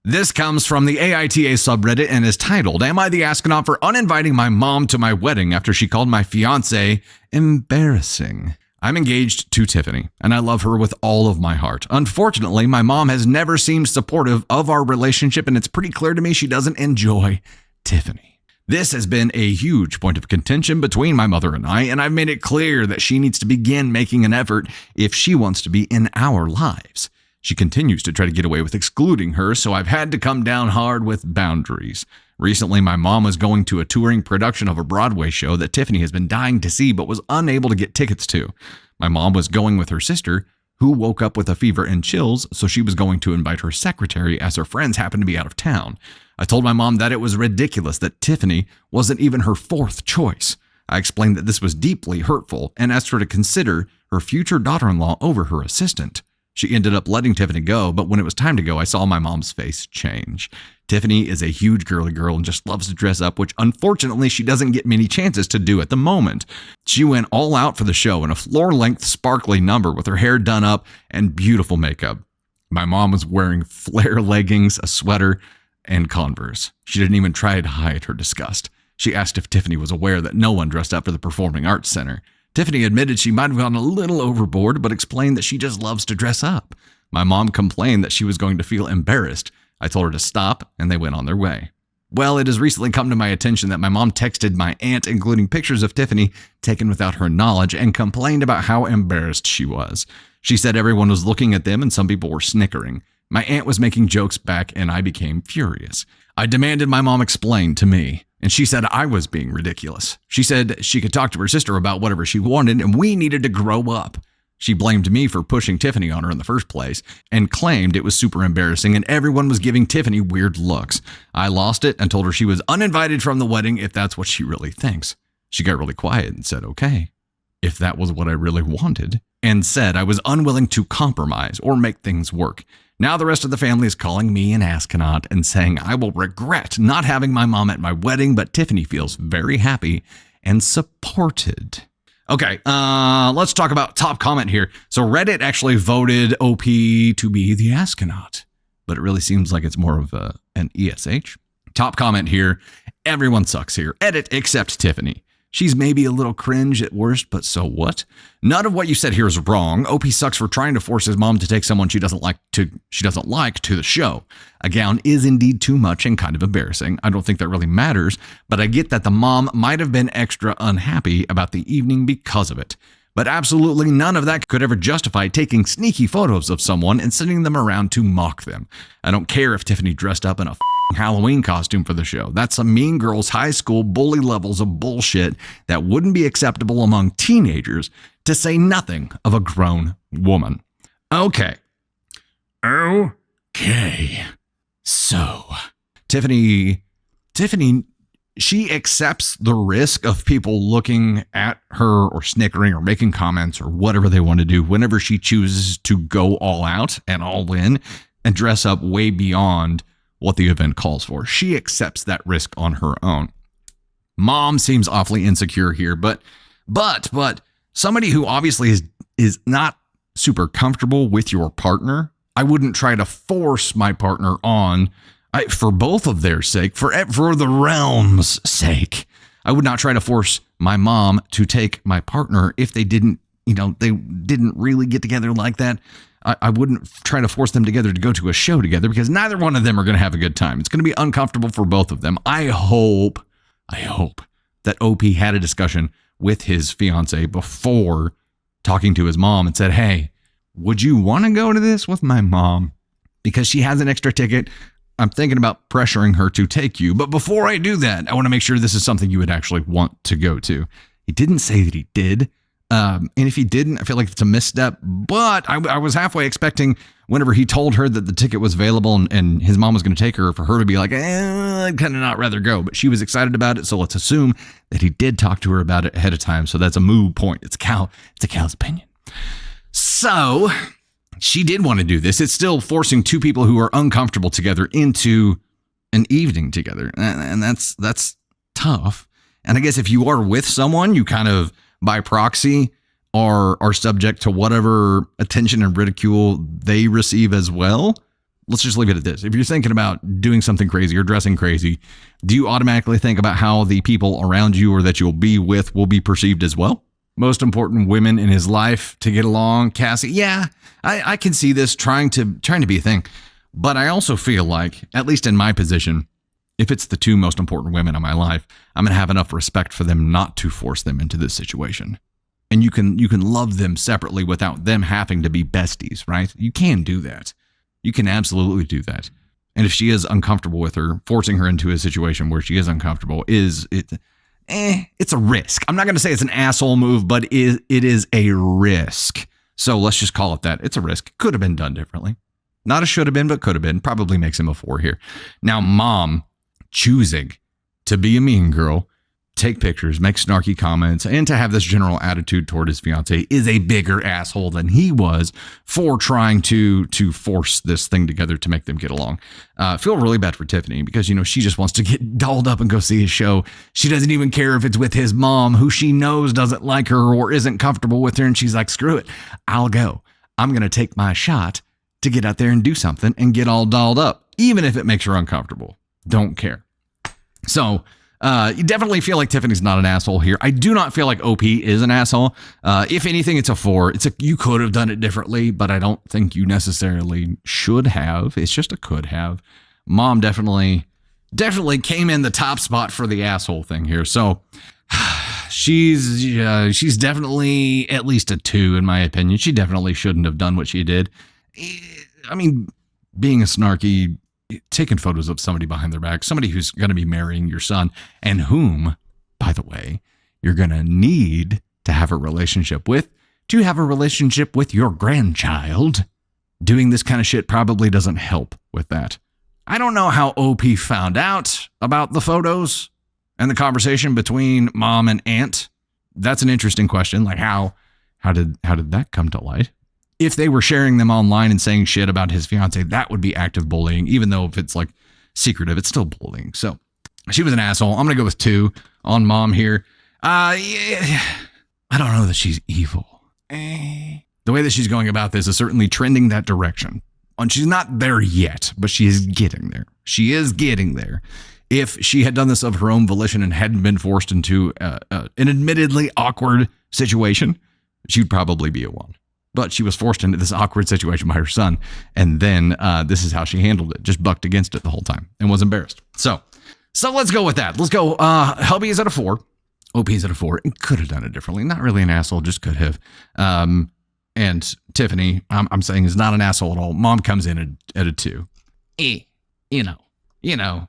This comes from the AITA subreddit and is titled, "Am I the astronaut for uninviting my mom to my wedding after she called my fiancé embarrassing?" I'm engaged to Tiffany, and I love her with all of my heart. Unfortunately, my mom has never seemed supportive of our relationship, and it's pretty clear to me she doesn't enjoy Tiffany. This has been a huge point of contention between my mother and I've made it clear that she needs to begin making an effort if she wants to be in our lives. She continues to try to get away with excluding her, so I've had to come down hard with boundaries. Recently, my mom was going to a touring production of a Broadway show that Tiffany has been dying to see but was unable to get tickets to. My mom was going with her sister, who woke up with a fever and chills, so she was going to invite her secretary as her friends happened to be out of town. I told my mom that it was ridiculous that Tiffany wasn't even her fourth choice. I explained that this was deeply hurtful and asked her to consider her future daughter-in-law over her assistant. She ended up letting Tiffany go, but when it was time to go, I saw my mom's face change. Tiffany is a huge girly girl and just loves to dress up, which unfortunately she doesn't get many chances to do at the moment. She went all out for the show in a floor-length sparkly number with her hair done up and beautiful makeup. My mom was wearing flare leggings, a sweater, and Converse. She didn't even try to hide her disgust. She asked if Tiffany was aware that no one dressed up for the Performing Arts Center. Tiffany admitted she might have gone a little overboard, but explained that she just loves to dress up. My mom complained that she was going to feel embarrassed. I told her to stop, and they went on their way. Well, it has recently come to my attention that my mom texted my aunt, including pictures of Tiffany taken without her knowledge, and complained about how embarrassed she was. She said everyone was looking at them and some people were snickering. My aunt was making jokes back, and I became furious. I demanded my mom explain to me, and she said I was being ridiculous. She said she could talk to her sister about whatever she wanted, and we needed to grow up. She blamed me for pushing Tiffany on her in the first place and claimed it was super embarrassing and everyone was giving Tiffany weird looks. I lost it and told her she was uninvited from the wedding if that's what she really thinks. She got really quiet and said, okay, if that was what I really wanted, and said I was unwilling to compromise or make things work. Now the rest of the family is calling me an astronaut and saying I will regret not having my mom at my wedding, but Tiffany feels very happy and supported. Okay, let's talk about top comment here. So Reddit actually voted OP to be the astronaut, but it really seems like it's more of an ESH. Top comment here, everyone sucks here. Edit except Tiffany. She's maybe a little cringe at worst, but so what? None of what you said here is wrong. OP sucks for trying to force his mom to take someone she doesn't like to the show. A gown is indeed too much and kind of embarrassing. I don't think that really matters, but I get that the mom might have been extra unhappy about the evening because of it. But absolutely none of that could ever justify taking sneaky photos of someone and sending them around to mock them. I don't care if Tiffany dressed up in a Halloween costume for the show. That's some Mean Girls high school bully levels of bullshit that wouldn't be acceptable among teenagers, to say nothing of a grown woman. Okay. So, Tiffany, she accepts the risk of people looking at her or snickering or making comments or whatever they want to do whenever she chooses to go all out and all in and dress up way beyond what the event calls for. She accepts that risk on her own. Mom seems awfully insecure here, but somebody who obviously is not super comfortable with your partner, I wouldn't try to force my partner on for both of their sake, for the realm's sake. I would not try to force my mom to take my partner if they didn't really get together like that. I wouldn't try to force them together to go to a show together because neither one of them are going to have a good time. It's going to be uncomfortable for both of them. I hope that OP had a discussion with his fiance before talking to his mom and said, hey, would you want to go to this with my mom? Because she has an extra ticket. I'm thinking about pressuring her to take you. But before I do that, I want to make sure this is something you would actually want to go to. He didn't say that he did. And if he didn't, I feel like it's a misstep. But I was halfway expecting whenever he told her that the ticket was available and his mom was going to take her, for her to be like, I'd kind of not rather go. But she was excited about it. So let's assume that he did talk to her about it ahead of time. So that's a moot point. It's a cow's opinion. So she did want to do this. It's still forcing two people who are uncomfortable together into an evening together. And that's tough. And I guess if you are with someone, you kind of, by proxy, are subject to whatever attention and ridicule they receive as well. let's just leave it at this. If you're thinking about doing something crazy or dressing crazy, do you automatically think about how the people around you or that you'll be with will be perceived as well? Most important women in his life to get along, Cassie. Yeah, I can see this trying to be a thing. But I also feel like, at least in my position, if it's the two most important women in my life, I'm going to have enough respect for them not to force them into this situation. And you can love them separately without them having to be besties, right? You can do that. You can absolutely do that. And if she is uncomfortable with her, forcing her into a situation where she is uncomfortable it's a risk. I'm not going to say it's an asshole move, but it is a risk. So let's just call it that. It's a risk. Could have been done differently. Not a should have been, but could have been. Probably makes him a 4 here. Now, mom choosing to be a mean girl, take pictures, make snarky comments, and to have this general attitude toward his fiance is a bigger asshole than he was for trying to force this thing together to make them get along. Feel really bad for Tiffany because, she just wants to get dolled up and go see his show. She doesn't even care if it's with his mom, who she knows doesn't like her or isn't comfortable with her. And she's like, screw it. I'll go. I'm going to take my shot to get out there and do something and get all dolled up, even if it makes her uncomfortable. Don't care. So, you definitely feel like Tiffany's not an asshole here. I do not feel like OP is an asshole. If anything, it's a 4. You could have done it differently, but I don't think you necessarily should have. It's just a could have. Mom definitely came in the top spot for the asshole thing here. So she's definitely at least a 2 in my opinion. She definitely shouldn't have done what she did. I mean, being a snarky, taking photos of somebody behind their back, somebody who's going to be marrying your son and whom, by the way, you're going to need to have a relationship with your grandchild. Doing this kind of shit probably doesn't help with that. I don't know how OP found out about the photos and the conversation between mom and aunt. That's an interesting question. Like how did that come to light? If they were sharing them online and saying shit about his fiance, that would be active bullying. Even though if it's like secretive, it's still bullying. So she was an asshole. I'm going to go with 2 on mom here. Yeah, I don't know that she's evil. The way that she's going about this is certainly trending that direction. And she's not there yet, but she is getting there. She is getting there. If she had done this of her own volition and hadn't been forced into an admittedly awkward situation, she'd probably be a 1. But she was forced into this awkward situation by her son. And then this is how she handled it. Just bucked against it the whole time and was embarrassed. So let's go with that. Let's go. Hubby is at a 4. OP is at a 4. And could have done it differently. Not really an asshole, just could have. And Tiffany, I'm saying, is not an asshole at all. Mom comes in at a 2. You know,